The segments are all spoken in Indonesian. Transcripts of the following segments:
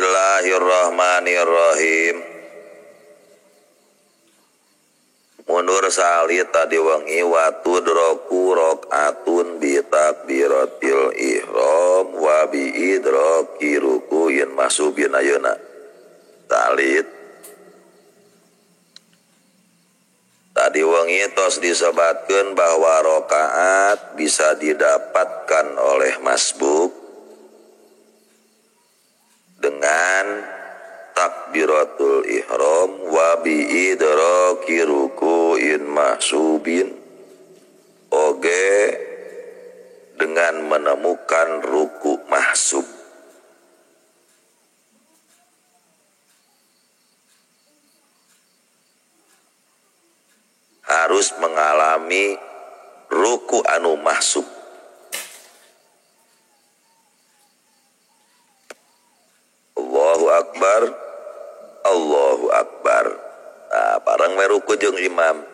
Bismillahirrahmanirrahim. Mundur salih tadi wengi watu droku rokatun bi takbiratil ihram wa bi idraki rukuin masubin ayeuna. Salih tadi wengi tos disebatkeun bahwa rokaat bisa didapatkan oleh masbuk dengan takbiratul ihram wa bi idraki rukuin mahsubin, oge dengan menemukan ruku mahsub. Harus mengalami ruku anu mahsub. Allahu Akbar, Allahu Akbar. Nah, bareng meruku jeung imam.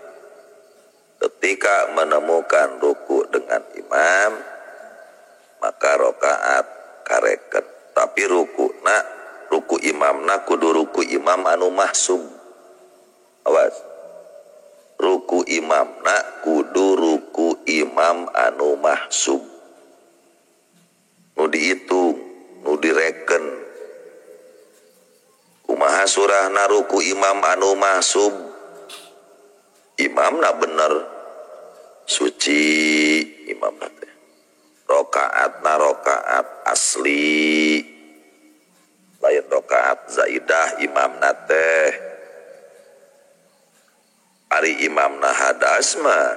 Ketika menemukan ruku dengan imam, maka rokaat kareken. Tapi ruku imamna kudu ruku imam anu mahsub. Awas. Ruku imamna kudu ruku imam anu mahsub. Nu dihitung, nu direken. Kumaha surahna ruku imam anu mahsub, imamna bener suci imamna teh, rokaatna rokaat asli, lain rokaat zaidah imamna teh. Ari imamna hadas mah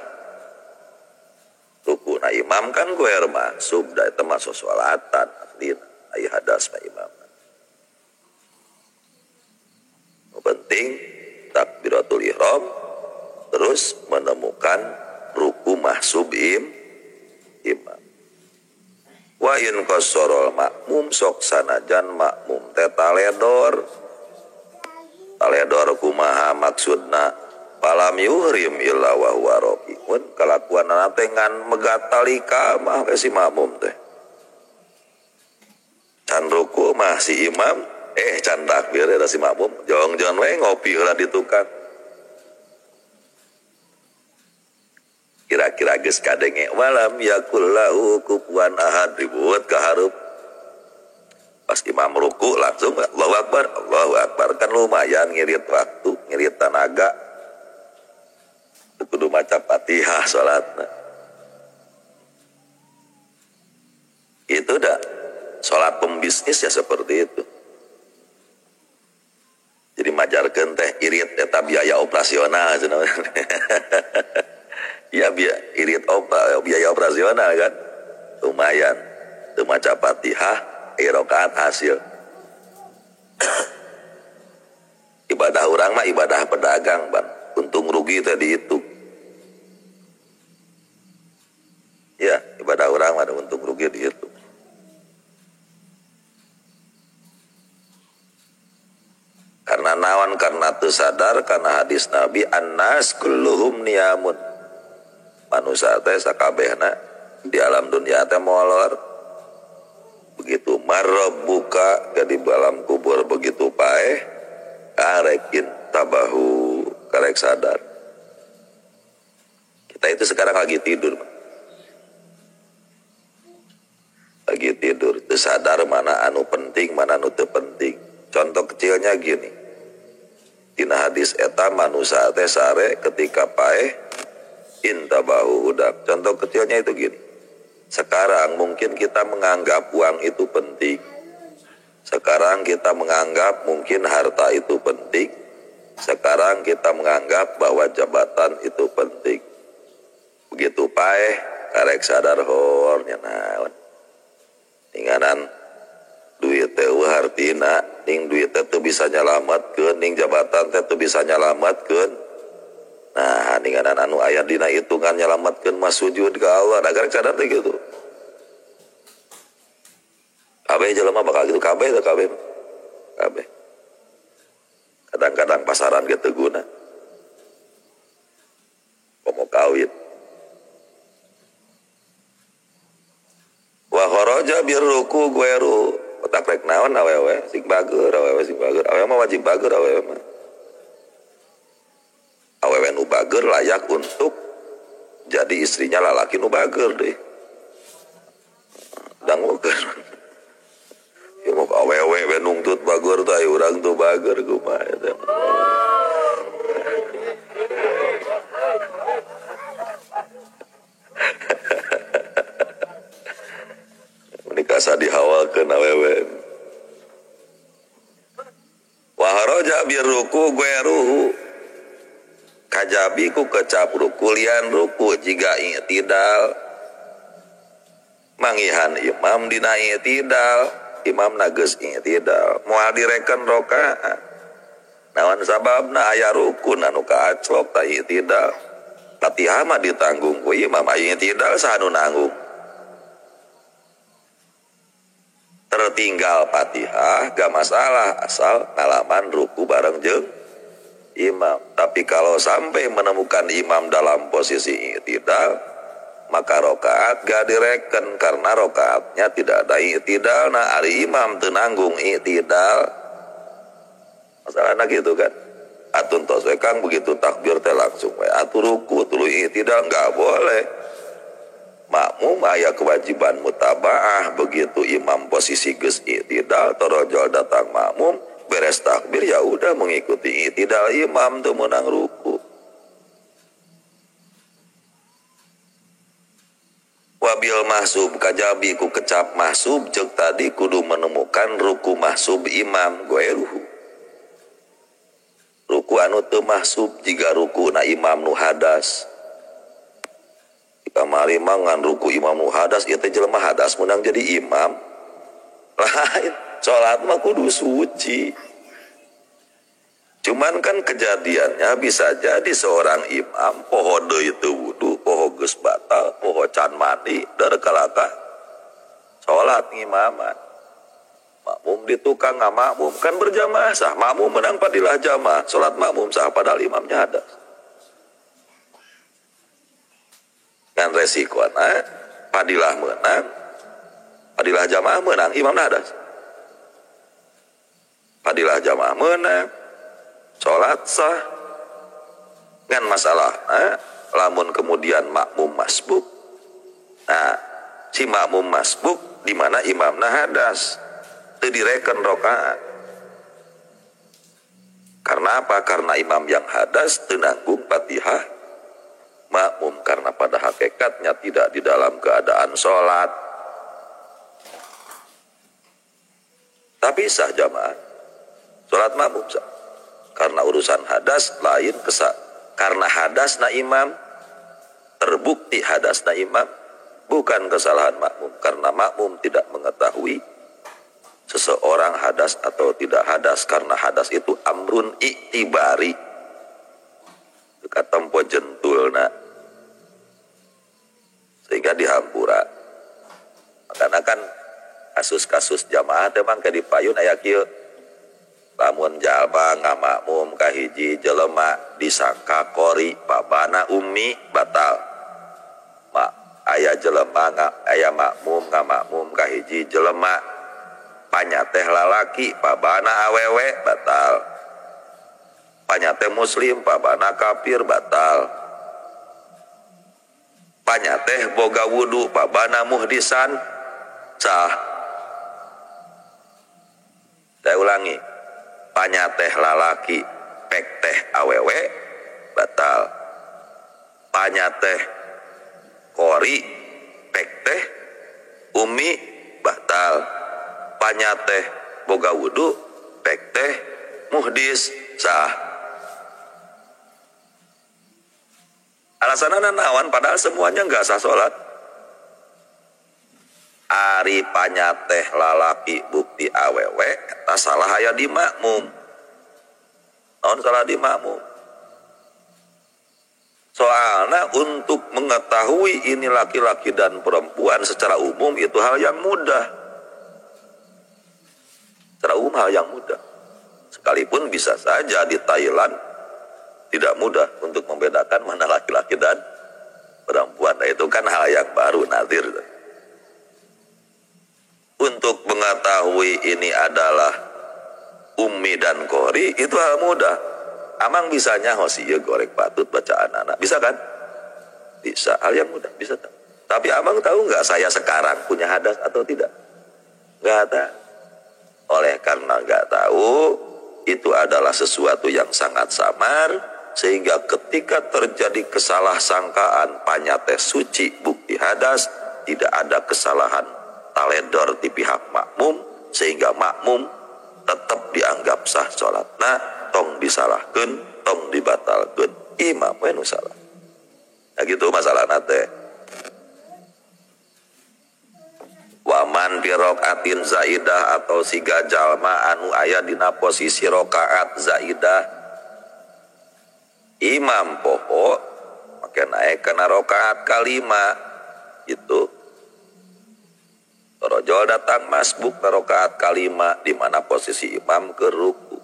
rukuna imam kan guer mahsub, da eta mah sosolatan aslina aya hadas mah imam. Penting takbiratul ihram, terus menemukan ruku mahsub imam. Wa in qassara makmum sok sanajan makmum teh taledor kumaha maksudna palam yuhrim illa wa huwa raqiun, kalakuanna teh ngan megat talika mah si makmum teh can ruku mah si imam can takbir ada si makmum jong-jong we ngopi heula di tukang. Kira-kira geus kadenge walam yakul lahu kufuwan ahad ribut ka hareup. Pas imam ruku langsung Allahu Akbar kan lumayan ngirit waktu, ngirit tenaga. Kudu maca Fatihah salatna. Itu dah salat pembisnis ya seperti itu. Jadi majarkeun teh irit eta biaya operasional cenah. Ya biaya operasional kan. Lumayan. Teu maca Fatihah, rakaat hasil. Ibadah urang mah ibadah pedagang, Ban. Untung rugi tadi itu. Ya, ibadah urang mah ada untung rugi di itu. Karena nawan, karena teu sadar, karena hadis Nabi annas kulluhum niyamun, manusia teh sakabehna di alam dunia teh molor. Begitu marabbuka ke di alam kubur begitu paeh karekin tabahu, karek sadar. Kita itu sekarang lagi tidur, teu sadar mana anu penting mana anu teu penting. Contoh kecilnya gini, tina hadis eta manusia teh sare ketika paeh intabahu udak. Contoh kecilnya itu gini, sekarang mungkin kita menganggap uang itu penting, sekarang kita menganggap mungkin harta itu penting, sekarang kita menganggap bahwa jabatan itu penting. Begitu paeh karek sadar hornya naon ninganan duit teh hartina, ning duit teh teu bisa nyalametkeun, ning jabatan teh teu bisa nyalametkeun. Nah, ninganan anu aya dina hitungan nyalametkeun mah sujud ka Allah, da garek sadar teh gitu. Kabeh jelema bakal gitu, kabeh. Kadang-kadang pasaran ge teu guna. Komo kawin. Wa kharaja birruku gueru tak rek naon awewe sing bager awewe mah wajib bager awewe mah awewe nu bager layak untuk jadi istrinya lalaki nu bager deh dangukeun ya mau awewe nungtut bager teh urang tuh bager kumaha eta kasa dihawalkeun awewe waharaja bir ruku gue ruhu kajabi ku kecap ruku lian ruku jiga i'tidal mangihan imam dina i'tidal imam nageus i'tidal moal direken rakaat naon sababna aya rukun anu kaaclok ta i'tidal Fatihah mah ditanggung ku imam aya i'tidal saha nu nanggung tertinggal Fatihah gak masalah asal ngalaman ruku bareng jeung imam. Tapi kalau sampai menemukan imam dalam posisi i'tidal maka rakaat gak direken karena rakaatnya tidak ada i'tidal. Nah ari imam teu nanggung i'tidal masalahna gitu kan atun tos we Kang begitu takbir teh langsung we atur ruku tuluy i'tidal gak boleh. Makmum aya kewajiban mutabaah begitu imam posisi geus i'tidal torojol datang makmum beres takbir ya udah mengikuti i'tidal imam teu meunang ruku. Wabil mahsub kajabi ku kecap mahsub jeung tadi kudu menemukan ruku mahsub imam goeruhu. Ruku anu teu mahsub jiga ruku na imam nu hadas. Kamari mangan ruku imam nu hadas ieu teh jelema hadas menang jadi imam lain salat mah kudu suci cuman kan kejadiannya bisa jadi seorang imam poho deui teu wudu poho geus batal poho can mandi darkalaka salat ngimaman makmum di tukang ngamakmum kan berjamaah sah makmum menang padilah jamaah salat makmum sah padahal imamnya hadas kan resikonya padilah menang padilah jamaah menang imam hadas padilah jamaah menang sholat sah kan masalah lamun kemudian makmum masbuk nah si makmum masbuk di mana imamna hadas teu direken rakaat karena apa karena imam yang hadas teu nanggung Fatihah makmum karena pada hakikatnya tidak di dalam keadaan sholat tapi sah jamaah sholat makmum sah karena urusan hadas lain karena hadas na imam terbukti hadas na imam bukan kesalahan makmum karena makmum tidak mengetahui seseorang hadas atau tidak hadas karena hadas itu amrun iktibari dekat tempo jentulna sehingga dihampura makanya kan kasus-kasus jamaah memang ke dipayun aya kieu lamun jalma ngamakmum kahiji jelema disangka qori babana ummi batal aya jelema aya makmum ngamakmum kahiji jelema panyateh lalaki babana awewe batal panyate muslim babana kafir batal panyateh boga wudu babana muhdisan sah saya ulangi panyateh lalaki pek teh awewe batal panyateh kori pek teh umi batal panyateh boga wudu pek teh muhdis sah alasanana naon padahal semuanya enggak sah salat ari panyateh lalaki bukti awewe eta salah aya di makmum naon salah di makmum soalnya untuk mengetahui ini laki-laki dan perempuan secara umum itu hal yang mudah secara umum hal yang mudah sekalipun bisa saja di Thailand tidak mudah untuk membedakan mana laki-laki dan perempuan. Nah, itu kan hal yang baru nadir. Untuk mengetahui ini adalah ummi dan qori itu hal mudah. Amang bisanya hosi ya gorek patut bacaan anak. Bisa kan? Bisa, hal yang mudah, bisa tak? Tapi abang tahu nggak saya sekarang punya hadas atau tidak? Nggak tahu. Oleh karena nggak tahu, itu adalah sesuatu yang sangat samar, sehingga ketika terjadi kesalah sangkaan panyate suci bukti hadas, tidak ada kesalahan taledor di pihak makmum, sehingga makmum tetap dianggap sah sholat. Nah, tong disalahkan, tong dibatalkan, imam nu salah. Nah gitu masalah nate. Waman bi rokaatin zaidah atau siga jalma anu aya dina posisi rokaat zaidah, imam poho make naik kana rokaat kalima itu. Rojol datang masbuk ke rokaat kalima di mana posisi imam ke ruku.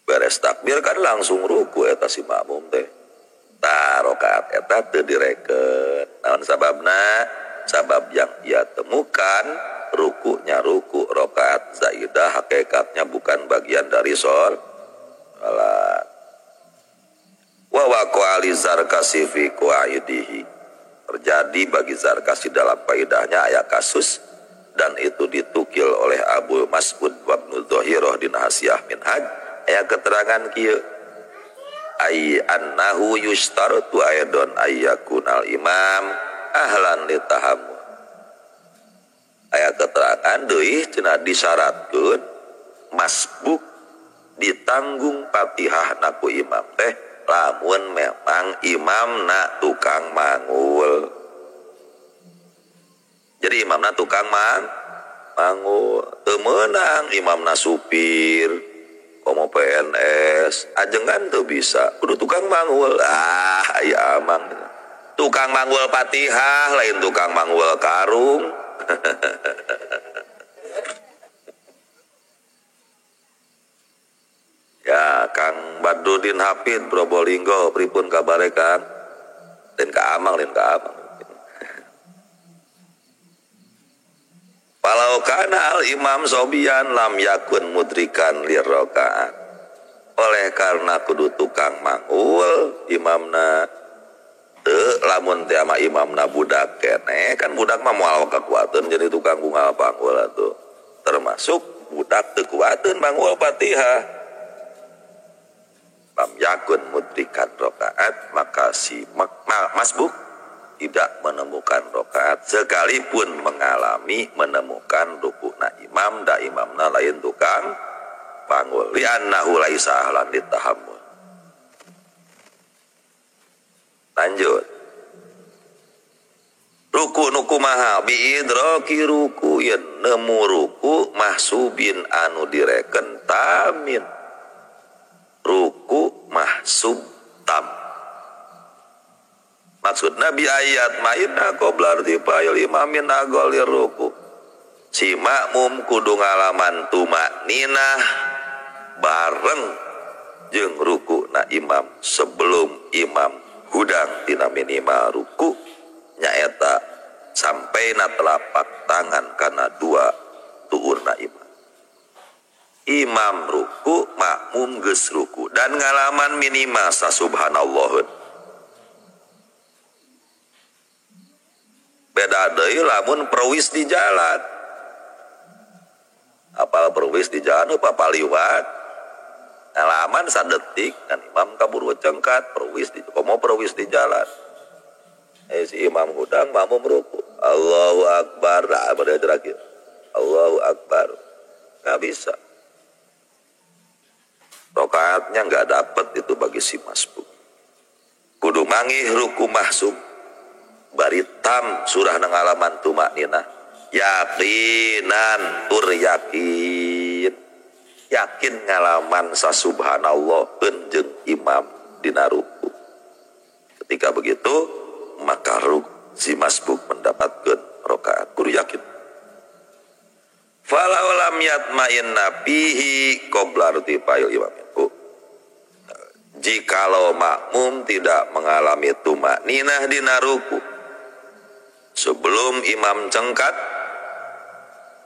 Beres takbir kan langsung ruku eta si makmum teh. Tah rokaat eta teu direken. Naon sababna? Sabab yang ia temukan rukunya ruku rokaat zaidah hakikatnya bukan bagian dari sholat. Wa waqa ali zarkasi fi qaidihi. Terjadi bagi Zarkasi dalam faidahnya ayat kasus dan itu ditukil oleh Abu Mas'ud wa Ibnu Dhahirah di Nahsiyah Minhaj aya keterangan kieu ay annahu yustaratu aidon ayyakunal imam ahlan litahammul. Aya keterangan deui cenah disyaratkeun masbuk ditanggung Fatihah naku imam teh lamun memang imam na tukang mangul. Jadi imam na tukang mangul teu meunang imam na supir komo PNS ajengan tuh bisa kudu tukang mangul. Aya amang tukang mangul Fatihah lain tukang mangul karung. Ya Kang Badrudin Hafid Probolinggo pripun kabare Kang? Den ka amang. Walau kana al imam sobian lam yakun mudrikan lirrokaat. Oleh karena kudu tukang mangul imamna teu lamun teh ama imamna budak keneh kan budak mah moal kakuateun jadi tukang bungal pangul atuh. Termasuk budak teu kuateun mangul Fatihah. Lam yakun mudrikan rokaat maka si masbuk tidak menemukan rokaat sekalipun mengalami menemukan rukuna imam da imamna lain tukang pangul li'annahu laisa ahlan litahammul. Lanjut ruku nuku maha biidraki ruku yen nemu ruku mahsubin anu direken tamin ruku mahsub tam. Maksud Nabi ayat mainna qoblar tipayul imamin agolir ruku. Si makmum kudu ngalaman tumakninah bareng jeung ruku na imam sebelum imam hudang tina minimal ruku nyaeta sampaina telapak tangan kana dua tuurna imam. Imam ruku, makmum geus ruku dan ngalaman minimal sasubhanallah. Beda deui lamun perwis di jalan. Apal perwis di jalan apa liwat. Ngalaman sadetik dan imam kabur cengkat perwis di komo perwis di jalan. Si imam hudang makmum ruku. Allahu akbar. Pada terakhir. Allahu akbar. Enggak bisa. Rokaatnya nggak dapat itu bagi si masbuk. Kudu mangih ruku mahsub bari tam surah nang halaman tumakninah yakinan tur yakin ngalaman sasubhanallah jeung imam dina ruku. Ketika begitu maka si masbuk mendapatkan rokaat kudu yakin. Falau lam yatma'inna fihi qabla irtifa'il imam. Jikalau makmum tidak mengalami tumakninah dina ruku sebelum imam cengkat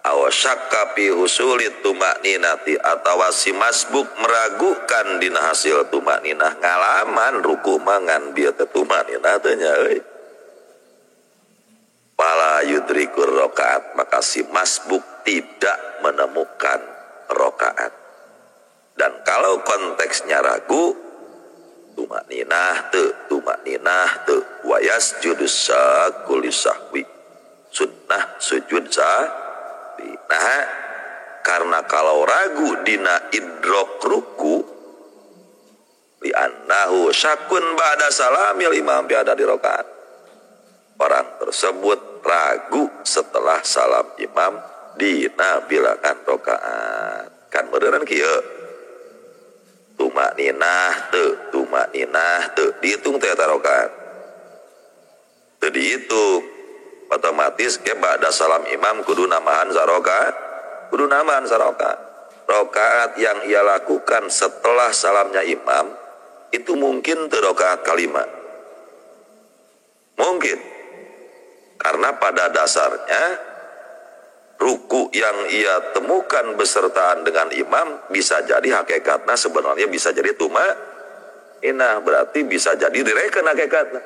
awasyakka fi husulit tumakninati atawa si masbuk meragukan dina hasil tumakninah ngalaman ruku mangan bieu teh tumakninah teh nya euy pala yudrikur rakaat maka si masbuk tidak menemukan rakaat. Dan kalau konteksnya ragu tumakninah teu wa yasjudus sakuli sahwi sunnah sujud sahwi. Nah karena kalau ragu dina idrok ruku li annahu syakun ba'da salamil imam bi ada di rakaat, orang tersebut ragu setelah salam imam dina bilangan rakaat. Kan beneran kieu tumakninah teu dihitung teh eta rakaat teu dihitung otomatis ke ba'da salam imam kudu namahan sarakaat rakaat yang ia lakukan setelah salamnya imam itu mungkin teu rakaat kalima mungkin karena pada dasarnya ruku yang ia temukan besertaan dengan imam bisa jadi hakikatnya sebenarnya bisa jadi tumakninah, berarti bisa jadi direken hakikatnya.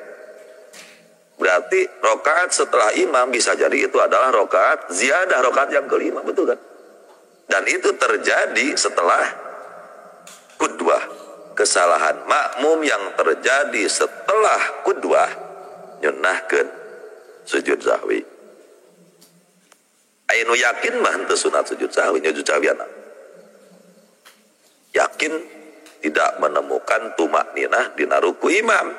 Berarti rakaat setelah imam bisa jadi itu adalah rakaat ziyadah, rakaat yang kelima, betul kan? Dan itu terjadi setelah qudwah. Kesalahan makmum yang terjadi setelah qudwah nyunahkeun sujud sahwi. Ainu yakin mah henteu sunat sujud sahwi anak. Yakin tidak menemukan tumakninah dina ruku imam.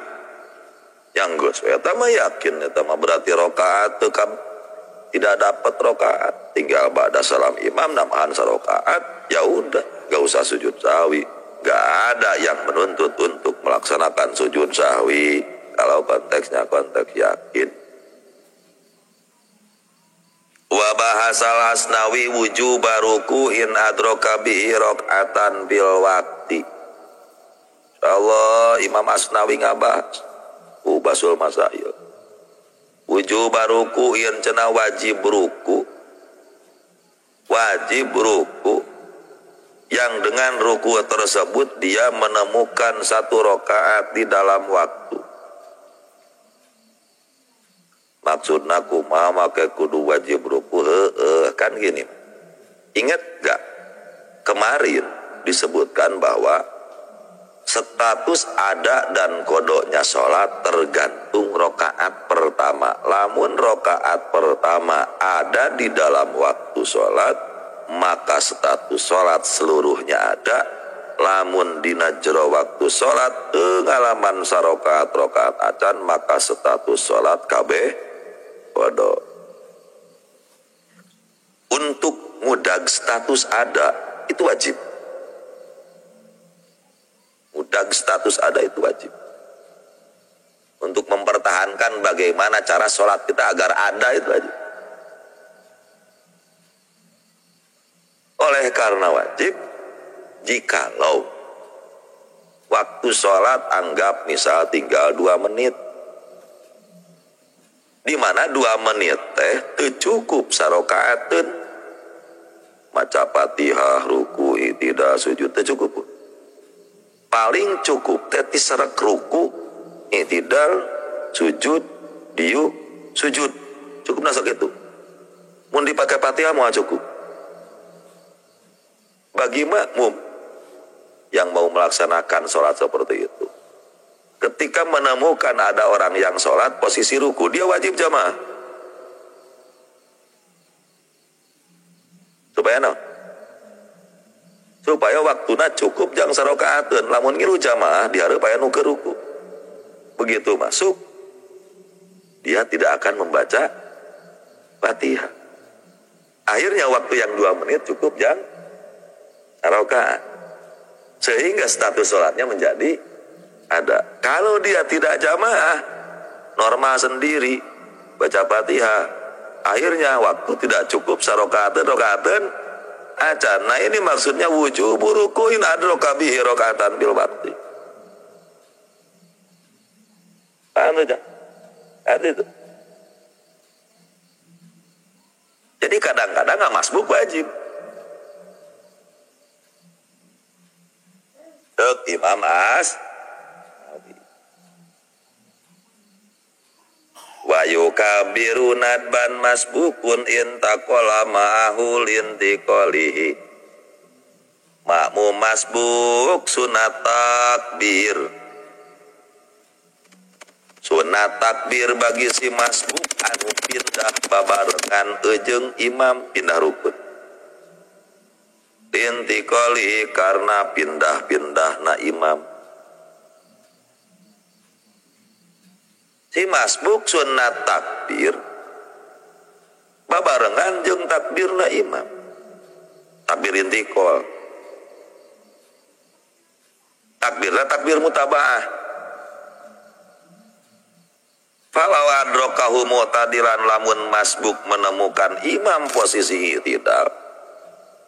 Yang geus eta mah yakin eta mah berarti rakaat teu tidak dapat rakaat, tinggal ba'da salam imam namahan sarakaat, ya udah, enggak usah sujud sahwi. Enggak ada yang menuntut untuk melaksanakan sujud sahwi kalau konteksnya konteks yakin. Wa bahasal Asnawi wujuba ruku'in adraka bihi rakaatan bil waqti. Insyaallah Imam Asnawi ngabahas ubasul masail. Wujuba ruku'in cenah wajib ruku yang dengan ruku tersebut dia menemukan satu rakaat di dalam waktu. Maksudna kumaha make kudu wajib ruku kan gini. Ingat gak kemarin disebutkan bahwa status ada dan kodoknya sholat tergantung rokaat pertama. Lamun rokaat pertama ada di dalam waktu sholat maka status sholat seluruhnya ada. Lamun dina jero waktu sholat ngalaman sarokaat rokaat acan maka status sholat kabeh kodok. Untuk ngudag status ada itu wajib. Ngudag status ada itu wajib. Untuk mempertahankan bagaimana cara sholat kita agar ada itu wajib. Oleh karena wajib, jikalau waktu sholat anggap misal tinggal 2 menit, di mana 2 menit teh teu cukup sarokaateun maca Fatihah, ruku, i'tidal, sujud teu cukup. Paling cukup teh ti sareng ruku, i'tidal, sujud, diuk, sujud. Cukup nasa gitu. Mun dipakai Fatihah moal cukup. Bagi makmum yang mau melaksanakan sholat seperti itu, ketika menemukan ada orang yang sholat posisi ruku, dia wajib jamaah. Supaya waktuna cukup jang sarokaateun. Lamun ngilu jamaah dihareup aya nu keur ruku. Begitu masuk, dia tidak akan membaca Fatihah. Akhirnya waktu yang 2 menit cukup jang sarokaat. Sehingga status sholatnya menjadi ada. Kalau dia tidak jamaah, normal sendiri, baca Fatihah, akhirnya waktu tidak cukup sarokaateun acan. Nah ini maksudnya wujubu ruku'in adraka bihi rakaatan bil waqti. Paham tidak? Arti itu. Jadi kadang-kadang nggak masbuk wajib. Tuk Imam wa yukabiru nadban masbukun intaqala ma'ahu lintiqalihi. Makmum masbuk sunat takbir. Sunat takbir bagi si masbuk anu pindah babarengan ejeng imam pindah rukun. Lintiqalihi karena pindah-pindah na imam. Si masbuk sunat takbir babarengan jeung takbirna imam. Takbir intikal. Takbirna takbir mutabaah. Falau adrokahu mu'tadilan lamun masbuk menemukan imam posisi i'tidal.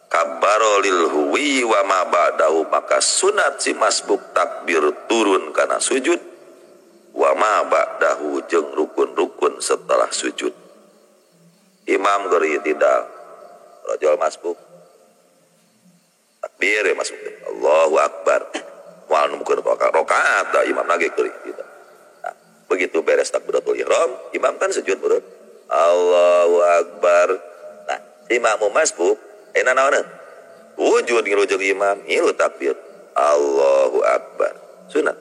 Kabbaro lil huwi wa ma ba'dahu maka sunat si masbuk takbir turun kana sujud. Wa ma ba'dahu jeung rukun-rukun setelah sujud. Imam geri tidak rajul masbuk takbir ya masbuk Allahu akbar wal numkeun rakaat da imam lagi geri tidak. Nah, begitu beres takbiratul ihram imam kan sujud bro. Allahu akbar. Nah si makmum masbuk enak naon wujud ngirujung imam ngilu takbir Allahu akbar sunat.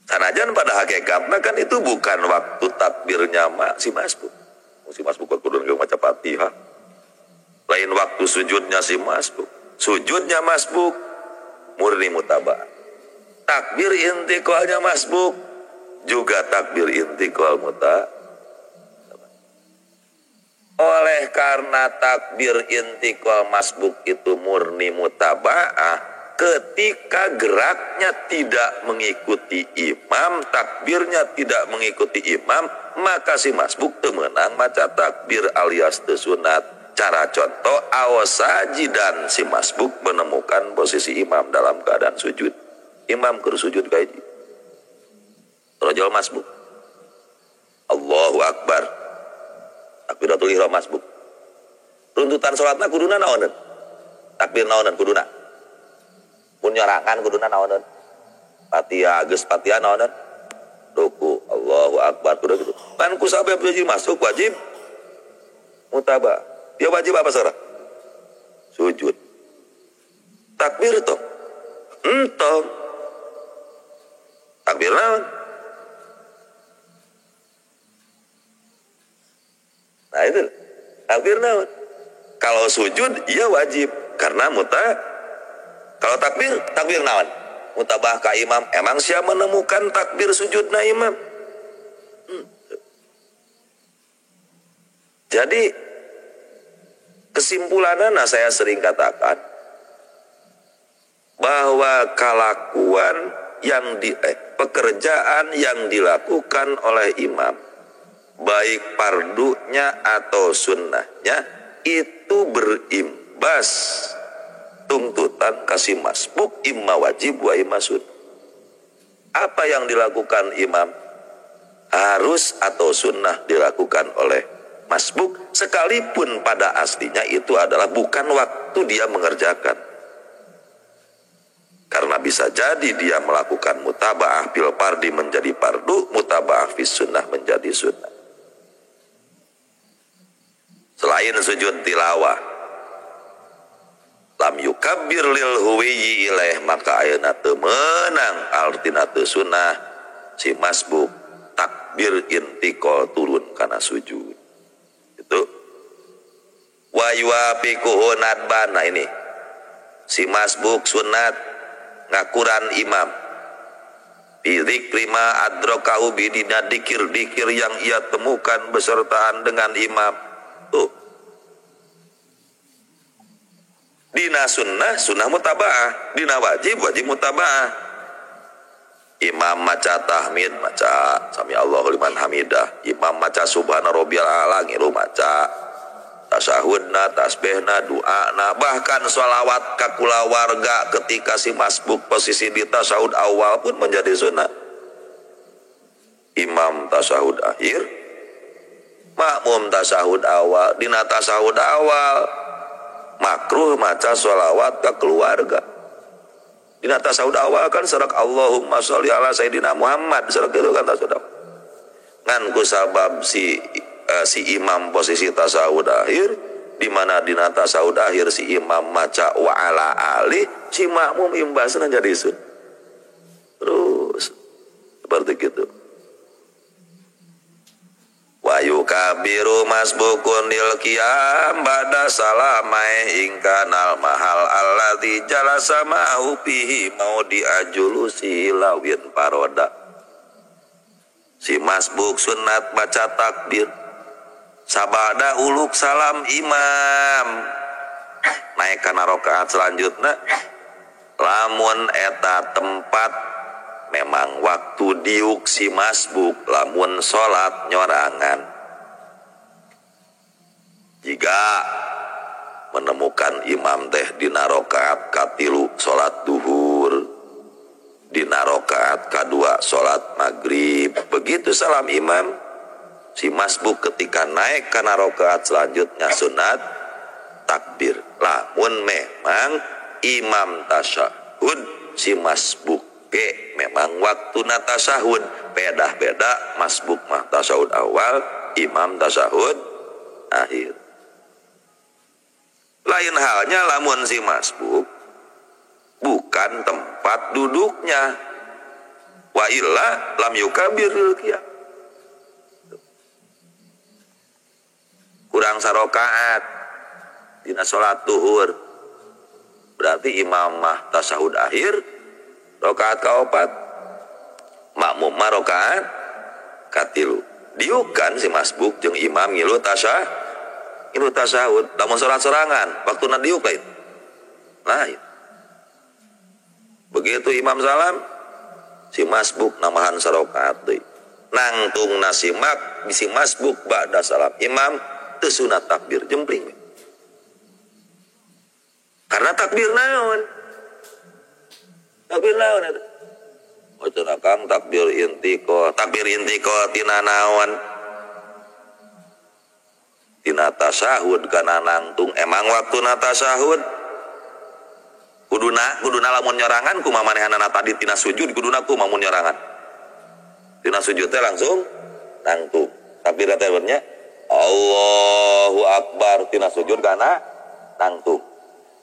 Sanajan pada hakikatnya kan itu bukan waktu takbirnya si masbuk. Si masbuk kudu maca Fatihah. Lain waktu sujudnya si masbuk. Sujudnya masbuk murni mutaba'ah. Takbir intiqalnya masbuk juga takbir intiqal mutaba'ah. Oleh karena takbir intiqal masbuk itu murni mutaba'ah, ketika geraknya tidak mengikuti imam, takbirnya tidak mengikuti imam, maka si masbuk temenang maca takbir alias sunat. Cara contoh awasaji dan si masbuk menemukan posisi imam dalam keadaan sujud. Imam keur sujud kaiji. Rajul masbuk. Allahu akbar. Takbiratul ihram masbuk. Runtutan salatna kuduna naoneun? Takbir naoneun kuduna? Mun nyorangan kuduna naoneun? Fatihah geus Fatihah naoneun? Ruku Allahu akbar kudu gitu. Pan ku sabab jadi masuk wajib mutaba'ah. Dia wajib apa saudara? Sujud. Takbir toh. Entong. Takbir naon? Nah itu. Takbir naon? Kalau sujud iya wajib karena kalau takbir naon? Mutabah ka imam. Emang siapa menemukan takbir sujudna imam? Jadi kesimpulannya saya sering katakan bahwa kelakuan yang pekerjaan yang dilakukan oleh imam baik pardunya atau sunnahnya itu berimbas tuntutan kasih masbuk imma wajib wa imma sunnah. Apa yang dilakukan imam harus atau sunnah dilakukan oleh masbuk sekalipun pada aslinya itu adalah bukan waktu dia mengerjakan. Karena bisa jadi dia melakukan mutaba'ah fil fardi menjadi fardu, mutaba'ah fis sunnah menjadi sunnah. Selain sujud tilawah, lam yukabbir lil huwiyyi ilaih maka ayeuna teu meunang artina teu sunnah si masbuk takbir intiqal turun kana sujud. Itu wa yuwafiquhu nadban. Nah ini si masbuk sunat ngakuran imam bidzikri ma adrakahu bidina dikir-dikir yang ia temukan besertaan dengan imam. Tuh dina sunnah mutaba'ah, dina wajib mutaba'ah. Imam maca tahmid, maca sami Allahu liman hamidah. Imam maca subhana rabbiyal a'la, ngilu maca tasahudna, tasbihna, doana, bahkan sholawat ka kulawarga ketika si masbuk posisi di tasahud awal pun menjadi sunnah. Imam tasahud akhir makmum tasahud awal. Dina tasahud awal makruh maca sholawat ke keluarga. Dina tasahud awal kan serak Allahumma sholli ala Sayyidina Muhammad, serak itu kan tasahud awal. Ngan ku sabab si imam posisi tasahud akhir, di mana dina tasahud akhir si imam maca wa ala ali, si makmum imbasna jadi sun. Terus seperti gitu. Wa yukabiru masbukun lil qiyam ba'da salamai ingkanal mahal alladzi jalasa ma'hu fihi mau diajulusi lawin paroda. Si masbuk sunat baca takbir sabada uluk salam imam naik kana rakaat selanjutnya. Lamun eta tempat memang waktu diuk si masbuk, lamun sholat nyorangan. Jika menemukan imam teh dina rakaat katilu sholat duhur, dina rakaat kadua sholat maghrib, begitu salam imam, si masbuk ketika naik kana rakaat selanjutnya sunat takbir. Lamun memang imam tasyahud, si masbuk memang waktu tasahud beda-beda. Masbuk mah tasahud awal, imam tasahud akhir. Lain halnya lamun si masbuk bukan tempat duduknya, wa illa lam yukabiril qiyam, kurang sarokaat dina salat duhur, berarti imam mah tasahud akhir rakaat kaopat, makmum mah rakaat katilu. Diukan si masbuk jeung imam ngilu tasahud. Lamun salat sorangan waktuna diuk lain. Begitu imam salam, si masbuk namahan sarakaat deui. Nangtungna si masbuk ba'da salam imam teu sunat takbir jempling. Karena takbir naon? Takbir naon eta? Cenah Kang takbir intiko tina naon? Tina tasahud kana nangtung. Emang waktuna tasahud kuduna lamun nyorangan kumaha manehanana tadi tina sujud kuduna kumaha mun nyorangan. Tina sujud teh langsung nangtung. Takbir teh benernya Allahu Akbar, tina sujud kana nangtung.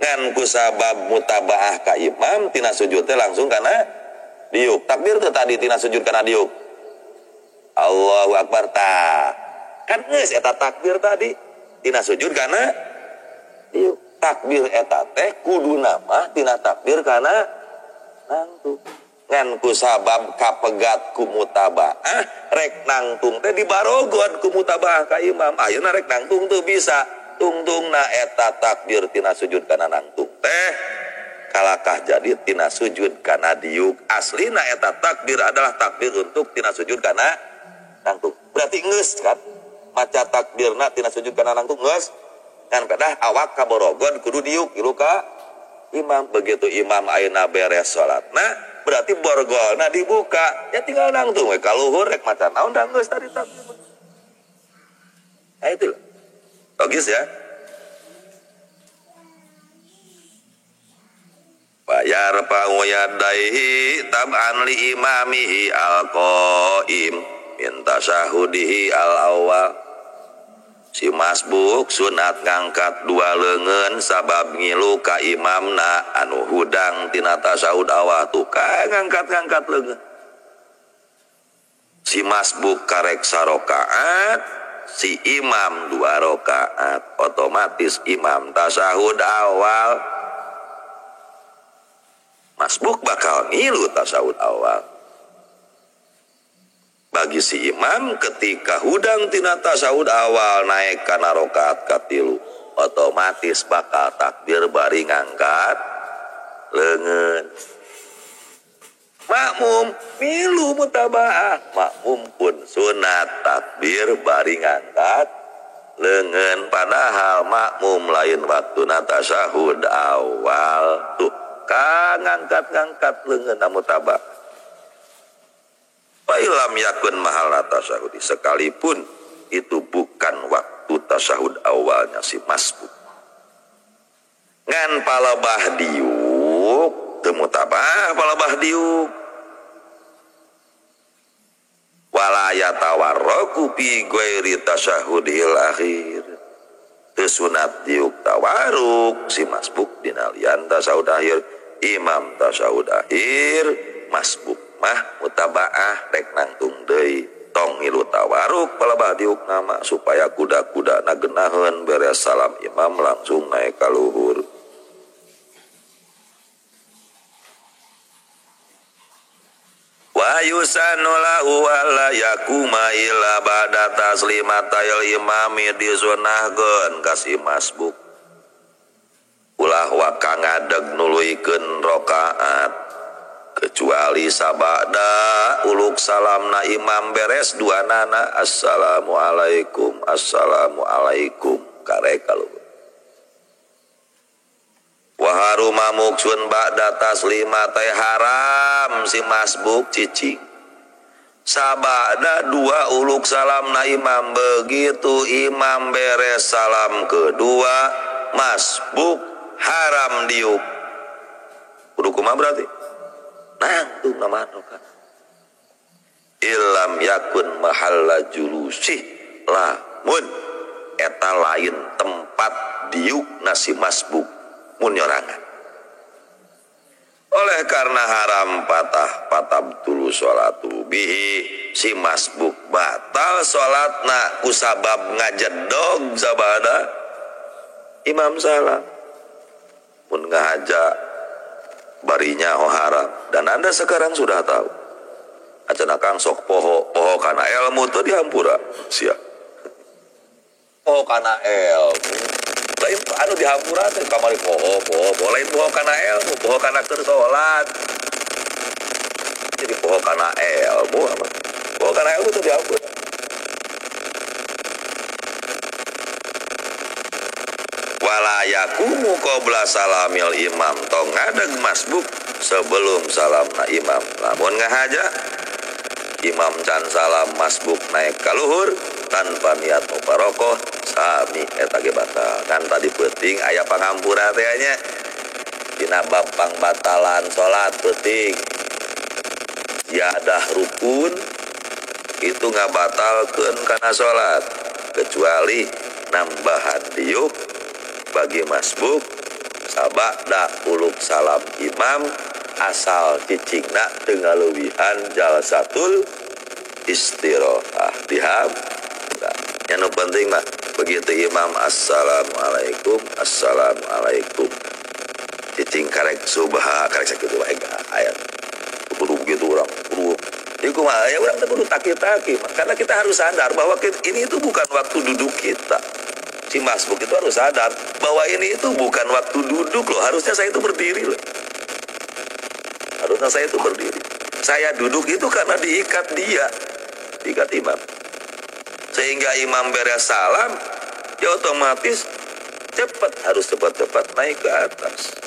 Ngan ku sabab mutabaah ka imam tina sujud teh langsung kana diuk. Takbir teh tadi tina sujud kana diuk. Allahu Akbar ta. Kan geus eta takbir tadi tina sujud kana diuk. Takbir eta teh kuduna mah tina takbir kana nangtung. Ngan ku sabab kapegat ku mutabaah rek nangtung teh dibarogon ku mutabaah ka imam. Ayeuna rek nangtung teu bisa. Tungtungna eta takbir tina sujud kana nangtung teh kalakah jadi tina sujud kana diuk. Aslina eta takbir adalah takbir untuk tina sujud kana nangtung. Berarti geus kan maca takbirna tina sujud kana nangtung geus kan kadah awak kaborogon kudu diuk ilu ka imam. Begitu imam ayeuna beres salatna berarti borgolna dibuka ya tinggal nangtung we kaluhur rek maca naon da geus tadi takbir. Nah itu logis ya. Bayar panguyadaihi tab'an li imamihi al-qaim minta syahudihi al-awwal. Si masbuk sunat ngangkat dua leungeun sabab ngilu ka imamna anu hudang tina tasahud awal tukang ngangkat leungeun. Si masbuk karek sarokaat, si imam 2 rakaat, otomatis imam tasahud awal, masbuk bakal ngilu tasahud awal. Bagi si imam ketika hudang tina tasahud awal naik kana rakaat katilu, otomatis bakal takbir bari ngangkat leungeun. Makmum milu mutabaah, makmum pun sunat takbir bari ngangkat leungeun, padahal makmum lain waktu tasahud awal tuh ka ngangkat leungeun mutabaah. Fa ilam yakun mahal tasahud, sekalipun itu bukan waktu tasyahud awalnya si masbuk. Ngan palebah diuk teu tabah palebah diuk wala yatawarraku fi ghairi tasyahudil akhir. Teu sunat diuk tawaruk si masbuk dina lian tasyahud akhir. Imam tasyahud akhir masbuk mah mutabaah rek nangtung deui tong ngilu tawaruk palebah diuk nama supaya kuda-kuda nagenaheun beres salam imam langsung naik ka luhur. Wa yusanu lahu wala yakuma ila ba'da taslimatayil imami disunahkeun ka si masbuk ulah waka ngadeg nuluykeun rakaat kecuali sabada uluk salamna imam beres duanana assalamualaikum karek kalau wa haruma muksun ba'da taslimatay haram si masbuk cicing sabada dua uluk salamna imam begitu imam beres salam kedua masbuk haram diuk kudu kumaha berarti nangtung nama kan ilam yakun mahalla julusi lamun eta lain tempat diuk nasi masbuk mun nyorangan oleh karena haram patah tulu sholatu bihi si masbuk batal sholatna kusabab ngajedog sabada imam salam mun ngahaja barinya haram dan Anda sekarang sudah tahu acana kang sok poho kana ilmu tuh dihampura sia poho kana ilmu lain anu dihampura teh kamari poho lain poho kana ilmu poho kana keur salat jadi poho kana ilmu apa poho kana ilmu tuh dihampura. Wala yakumu qabla salamil imam tong ngadeg masbuk sebelum salamna imam lamun ngahaja imam can salam masbuk naik ka luhur tanpa niat mubarokoh sami eta ge batal kan tadi penting aya pangampura teh nya dina bab pangbatalan salat penting ziyadah rukun itu ngabatalkeun kana salat kecuali nambahan diuk bagi masbuk sabada uluk salam imam asal cicingna teu ngaluwihan jalsatul istirahah diham nya nu penting mah begitu imam assalamualaikum cicing karek subha karek sakitu wae aya kudu begitu urang kudu iku mah ya urang teh kudu taki-taki karena kita harus sadar bahwa ini itu bukan waktu duduk kita. Si masbuk itu harus sadar bahwa ini itu bukan waktu duduk loh. Harusnya saya itu berdiri loh. Saya duduk itu karena diikat dia, diikat imam. Sehingga imam beres salam, ya otomatis harus cepat naik ke atas.